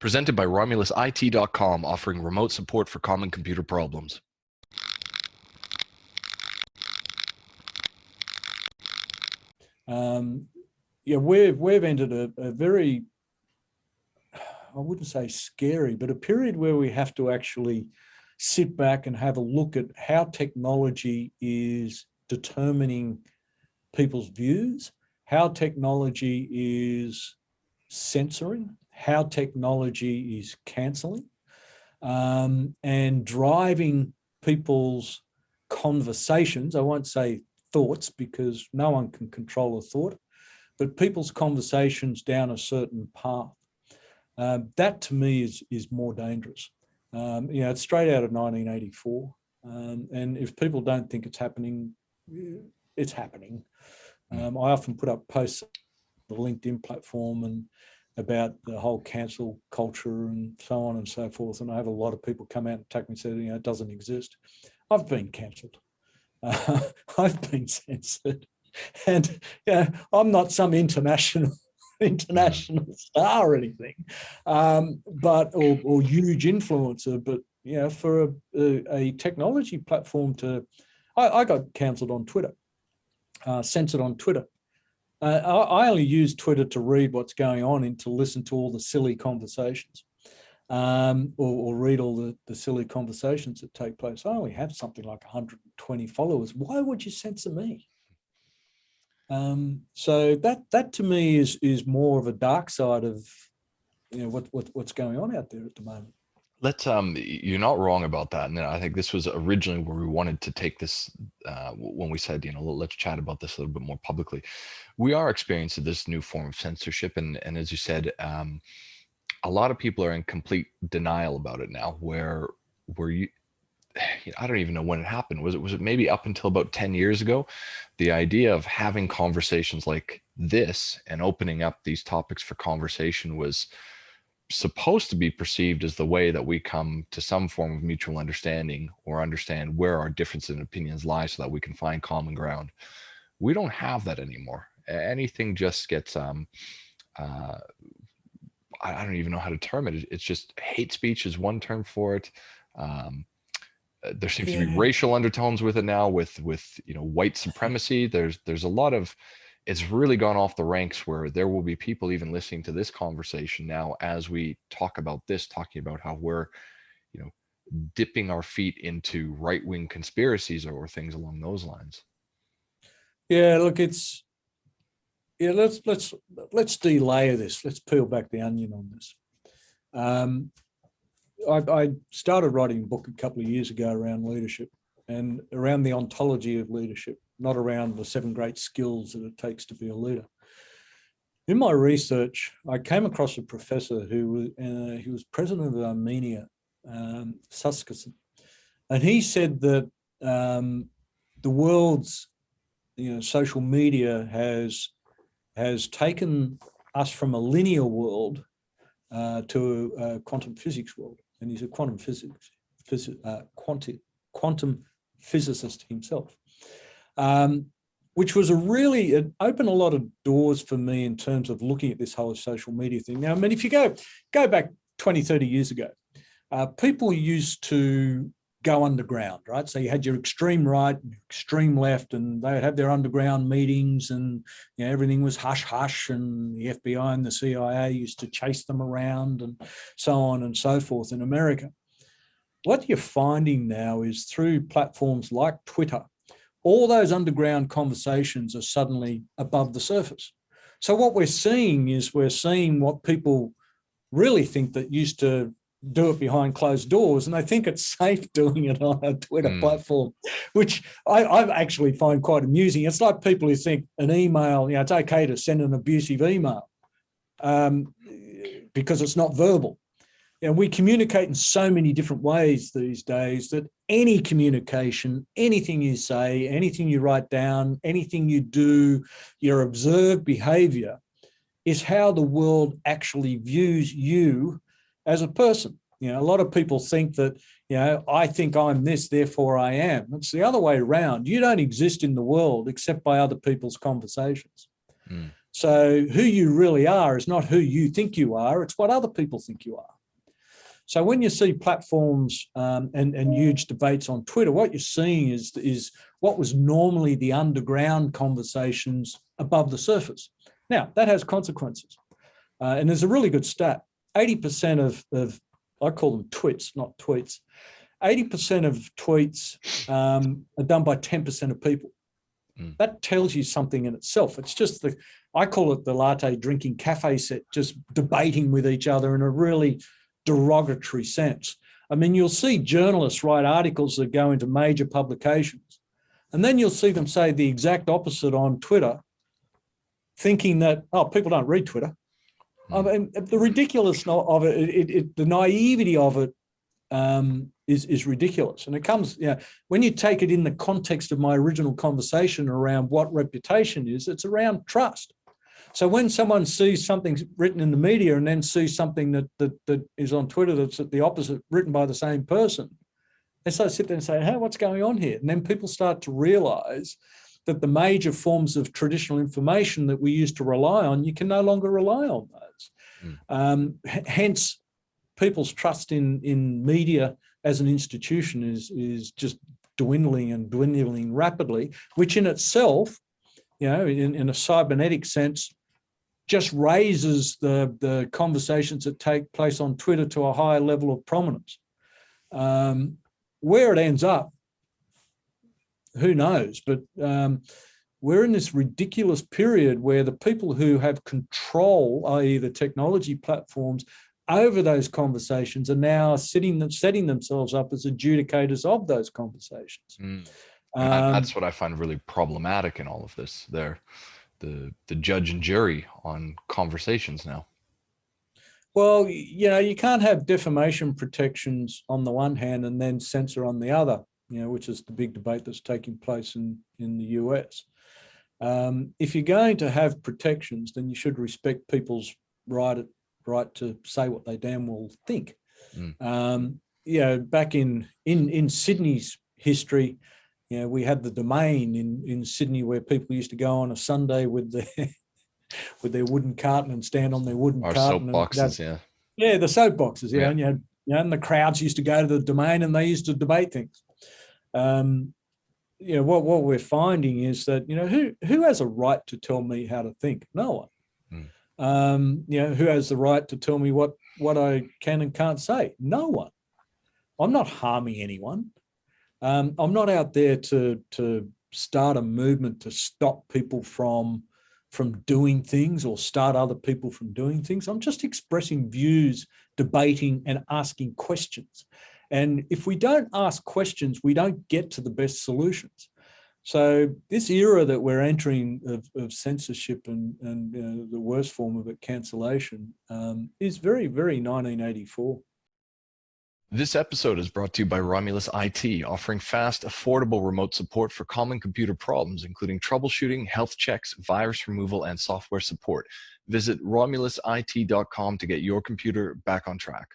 Presented by RomulusIT.com, offering remote support for common computer problems. Yeah, we've entered a very, I wouldn't say scary, but a period where we have to actually sit back and have a look at how technology is determining people's views, how technology is censoring, how technology is cancelling, and driving people's conversations. I won't say thoughts because no one can control a thought, but people's conversations down a certain path. That to me is more dangerous. It's straight out of 1984. And if people don't think it's happening, it's happening. I often put up posts on the LinkedIn platform and about the whole cancel culture and so on and so forth. And I have a lot of people come out and attack me and say, it doesn't exist. I've been cancelled. I've been censored. And I'm not some international star or anything, but or huge influencer. But for a technology platform I got cancelled on Twitter, censored on Twitter. I only use Twitter to read what's going on and to listen to all the silly conversations, or read all the silly conversations that take place. I only have something like 120 followers. Why would you censor me? So that to me is more of a dark side of what's going on out there at the moment. You're not wrong about that, and I think this was originally where we wanted to take this when we said let's chat about this a little bit more publicly. We are experiencing this new form of censorship, and as you said, a lot of people are in complete denial about it now. Where you, I don't even know when it happened. Was it maybe up until about 10 years ago? The idea of having conversations like this and opening up these topics for conversation was supposed to be perceived as the way that we come to some form of mutual understanding or understand where our differences in opinions lie so that we can find common ground. We don't have that anymore. Anything just gets, I don't even know how to term it. It's just hate speech is one term for it. There seems to be racial undertones with it now, with white supremacy. There's a lot of, it's really gone off the ranks where there will be people even listening to this conversation now as we talk about this, talking about how we're, dipping our feet into right-wing conspiracies or things along those lines. Yeah, look, let's delayer this. Let's peel back the onion on this. I started writing a book a couple of years ago around leadership and around the ontology of leadership, not around the 7 great skills that it takes to be a leader. In my research, I came across a professor who was president of Armenia, Suskisson, and he said that the world's social media has taken us from a linear world to a quantum physics world, and he's a quantum physicist himself, which was it opened a lot of doors for me in terms of looking at this whole social media thing. Now, I mean, if you go back 20, 30 years ago, people used to go underground, right? So you had your extreme right and extreme left, and they would have their underground meetings, and everything was hush hush, and the FBI and the CIA used to chase them around and so on and so forth in America. What you're finding now is through platforms like Twitter, all those underground conversations are suddenly above the surface. So what we're seeing is what people really think that used to do it behind closed doors, and they think it's safe doing it on a Twitter platform, which I actually find quite amusing. It's like people who think an email, it's okay to send an abusive email because it's not verbal. We communicate in so many different ways these days that any communication, anything you say, anything you write down, anything you do, your observed behavior is how the world actually views you as a person. A lot of people think that, I think I'm this, therefore I am. It's the other way around. You don't exist in the world except by other people's conversations. So who you really are is not who you think you are, it's what other people think you are. So when you see platforms and huge debates on Twitter, what you're seeing is what was normally the underground conversations above the surface. Now, that has consequences. And there's a really good stat. 80% of I call them twits, not tweets. 80% of tweets are done by 10% of people. That tells you something in itself. It's just I call it the latte drinking cafe set, just debating with each other in a really derogatory sense. I mean, you'll see journalists write articles that go into major publications, and then you'll see them say the exact opposite on Twitter, thinking that, oh, people don't read Twitter. I mean, the ridiculousness of it, the naivety of it is ridiculous. And it comes, when you take it in the context of my original conversation around what reputation is, it's around trust. So when someone sees something written in the media and then sees something that is on Twitter that's the opposite, written by the same person, they start to sit there and say, hey, what's going on here? And then people start to realize that the major forms of traditional information that we used to rely on, you can no longer rely on those. Hence, people's trust in media as an institution is just dwindling rapidly, which in itself, in a cybernetic sense, just raises the conversations that take place on Twitter to a higher level of prominence. Where it ends up, who knows? But we're in this ridiculous period where the people who have control, i.e. the technology platforms, over those conversations are now setting themselves up as adjudicators of those conversations. That's what I find really problematic in all of this. They're the judge and jury on conversations now. Well, you can't have defamation protections on the one hand and then censor on the other, which is the big debate that's taking place in the US. If you're going to have protections, then you should respect people's right to say what they damn well think. Back in Sydney's history, we had the Domain in Sydney where people used to go on a Sunday with their wooden carton and stand on their wooden carton. Soapboxes, Yeah, the soapboxes, and you had, and the crowds used to go to the Domain and they used to debate things. What we're finding is that, who has a right to tell me how to think? No one. Who has the right to tell me what I can and can't say? No one. I'm not harming anyone. I'm not out there to start a movement to stop people from doing things or start other people from doing things. I'm just expressing views, debating and asking questions. And if we don't ask questions, we don't get to the best solutions. So this era that we're entering of censorship and the worst form of it, cancellation, is very, very 1984. This episode is brought to you by Romulus IT, offering fast, affordable remote support for common computer problems, including troubleshooting, health checks, virus removal, and software support. Visit RomulusIT.com to get your computer back on track.